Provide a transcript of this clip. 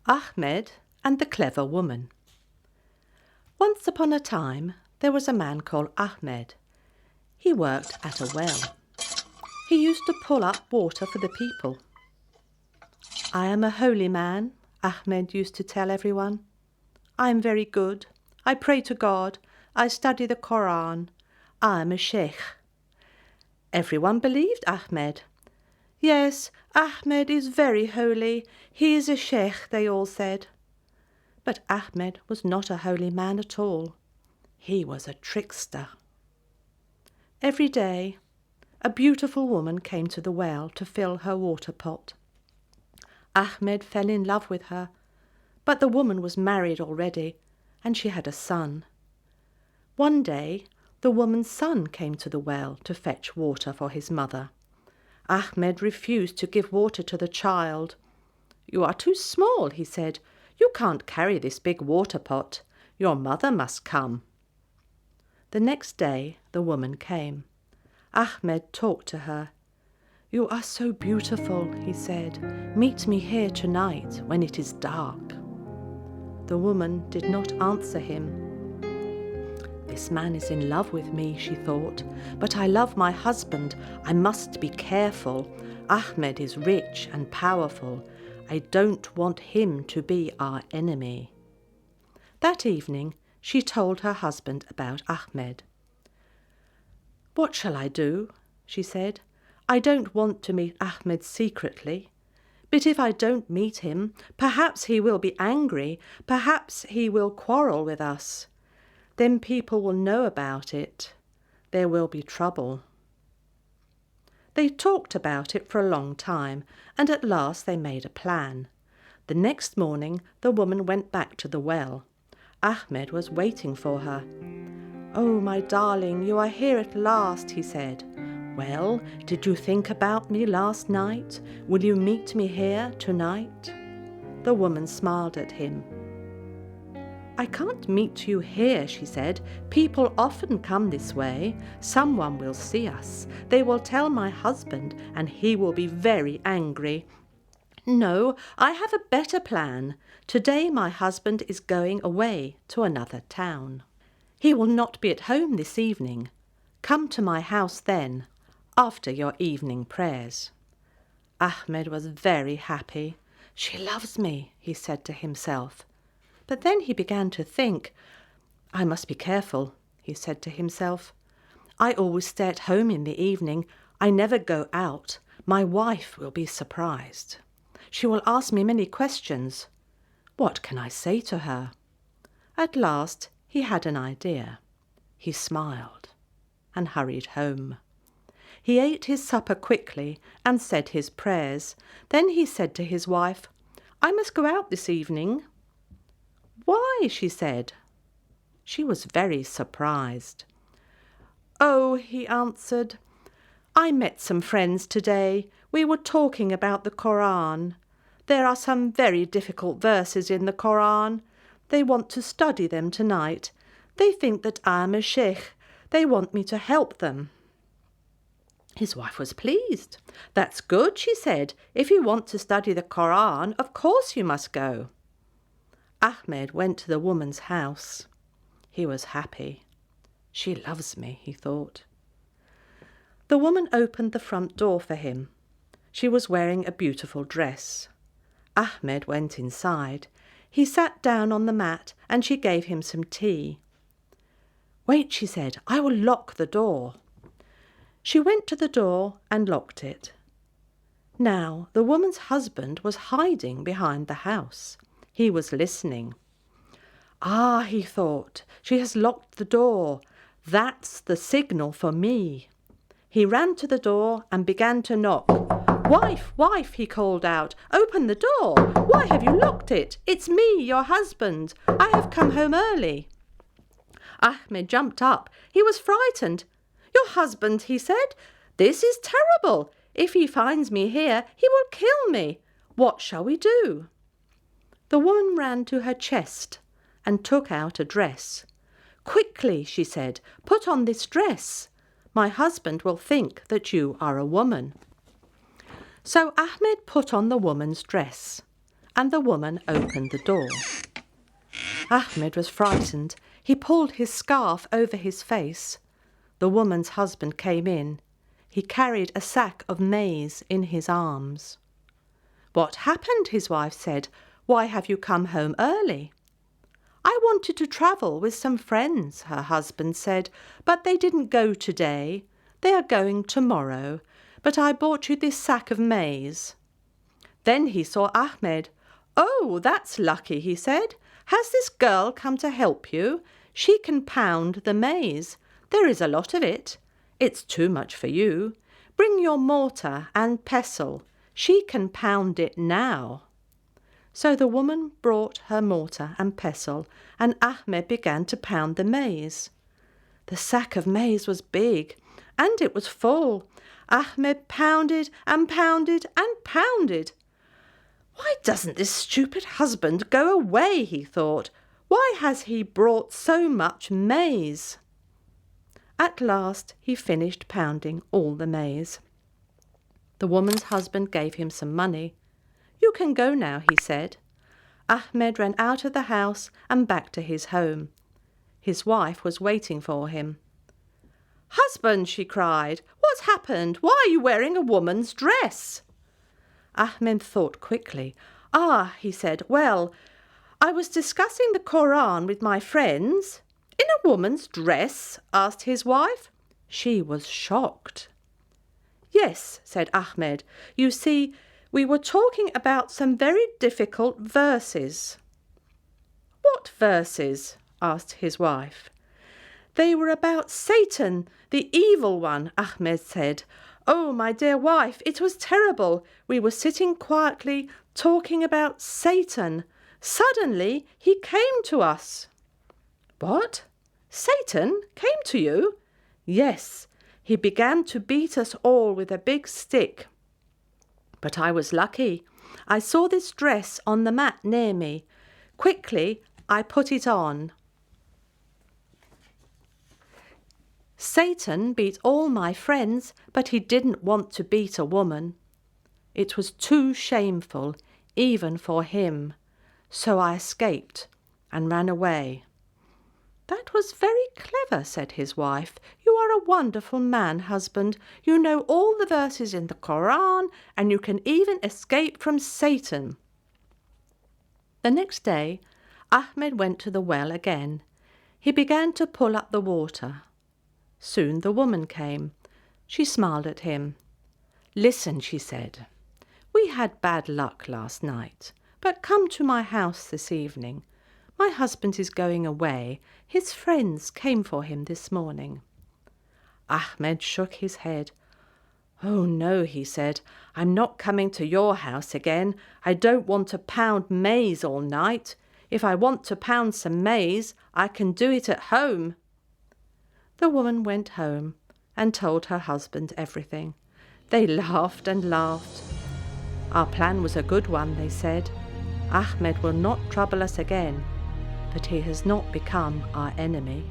Ahmed and the Clever Woman. Once upon a time, there was a man called Ahmed. He worked at a well. He used to pull up water for the people. "I am a holy man," Ahmed used to tell everyone. "I am very good. I pray to God. I study the Quran. I am a sheikh." Everyone believed Ahmed. "Yes, Ahmed is very holy. He is a sheikh," they all said. But Ahmed was not a holy man at all. He was a trickster. Every day, a beautiful woman came to the well to fill her water pot. Ahmed fell in love with her, but the woman was married already, and she had a son. One day, the woman's son came to the well to fetch water for his mother. Ahmed refused to give water to the child. "You are too small," he said. "You can't carry this big water pot. Your mother must come." The next day the woman came. Ahmed talked to her. "You are so beautiful," he said. "Meet me here tonight when it is dark." The woman did not answer him. "This man is in love with me," she thought, "but I love my husband. I must be careful. Ahmed is rich and powerful. I don't want him to be our enemy." That evening she told her husband about Ahmed. "What shall I do?" she said. "I don't want to meet Ahmed secretly. But if I don't meet him, perhaps he will be angry. Perhaps he will quarrel with us. Then people will know about it. There will be trouble." They talked about it for a long time, and at last they made a plan. The next morning the woman went back to the well. Ahmed was waiting for her. "Oh, my darling, you are here at last," he said. "Well, did you think about me last night? Will you meet me here tonight?" The woman smiled at him. "I can't meet you here," she said. "People often come this way. Someone will see us. They will tell my husband, and he will be very angry. No, I have a better plan. Today my husband is going away to another town. He will not be at home this evening. Come to my house then, after your evening prayers." Ahmed was very happy. "She loves me," he said to himself. But then he began to think. "I must be careful," he said to himself. "I always stay at home in the evening. I never go out. My wife will be surprised. She will ask me many questions. What can I say to her?" At last he had an idea. He smiled and hurried home. He ate his supper quickly and said his prayers. Then he said to his wife, "I must go out this evening." "Why?" she said. She was very surprised. "Oh," he answered, "I met some friends today. We were talking about the Quran. There are some very difficult verses in the Quran. They want to study them tonight. They think that I am a sheikh. They want me to help them." His wife was pleased. "That's good," she said. "If you want to study the Quran, of course you must go." Ahmed went to the woman's house. He was happy. "She loves me," he thought. The woman opened the front door for him. She was wearing a beautiful dress. Ahmed went inside. He sat down on the mat and she gave him some tea. "Wait," she said, "I will lock the door." She went to the door and locked it. Now the woman's husband was hiding behind the house. He was listening. "Ah," he thought, "she has locked the door. That's the signal for me." He ran to the door and began to knock. "Wife, wife," he called out, "open the door. Why have you locked it? It's me, your husband. I have come home early." Ahmed jumped up. He was frightened. "Your husband," he said. "This is terrible. If he finds me here, he will kill me. What shall we do?" The woman ran to her chest and took out a dress. "Quickly," she said, "put on this dress. My husband will think that you are a woman." So Ahmed put on the woman's dress, and the woman opened the door. Ahmed was frightened. He pulled his scarf over his face. The woman's husband came in. He carried a sack of maize in his arms. "What happened?" his wife said. "Why have you come home early?" "I wanted to travel with some friends," her husband said, "but they didn't go today. They are going tomorrow. But I bought you this sack of maize." Then he saw Ahmed. "Oh, that's lucky," he said. "Has this girl come to help you? She can pound the maize. There is a lot of it. It's too much for you. Bring your mortar and pestle. She can pound it now." So the woman brought her mortar and pestle, and Ahmed began to pound the maize. The sack of maize was big, and it was full. Ahmed pounded and pounded and pounded. "Why doesn't this stupid husband go away?" he thought. "Why has he brought so much maize?" At last he finished pounding all the maize. The woman's husband gave him some money. "You can go now," he said. Ahmed ran out of the house and back to his home. His wife was waiting for him. "Husband," she cried, "what's happened? Why are you wearing a woman's dress?" Ahmed thought quickly. "Ah," he said, "well, I was discussing the Koran with my friends." "In a woman's dress?" asked his wife. She was shocked. "Yes," said Ahmed. "You see, we were talking about some very difficult verses." "What verses?" asked his wife. "They were about Satan, the evil one," Ahmed said. "Oh, my dear wife, it was terrible. We were sitting quietly talking about Satan. Suddenly he came to us." "What? Satan came to you?" "Yes. He began to beat us all with a big stick. But I was lucky. I saw this dress on the mat near me. Quickly, I put it on. Satan beat all my friends, but he didn't want to beat a woman. It was too shameful, even for him. So I escaped and ran away." "That was very clever," said his wife. "You are a wonderful man, husband. You know all the verses in the Koran, and you can even escape from Satan." The next day, Ahmed went to the well again. He began to pull up the water. Soon the woman came. She smiled at him. "Listen," she said. "We had bad luck last night, but come to my house this evening. My husband is going away. His friends came for him this morning." Ahmed shook his head. "Oh no," he said. "I'm not coming to your house again. I don't want to pound maize all night. If I want to pound some maize, I can do it at home." The woman went home and told her husband everything. They laughed and laughed. "Our plan was a good one," they said. "Ahmed will not trouble us again, but he has not become our enemy."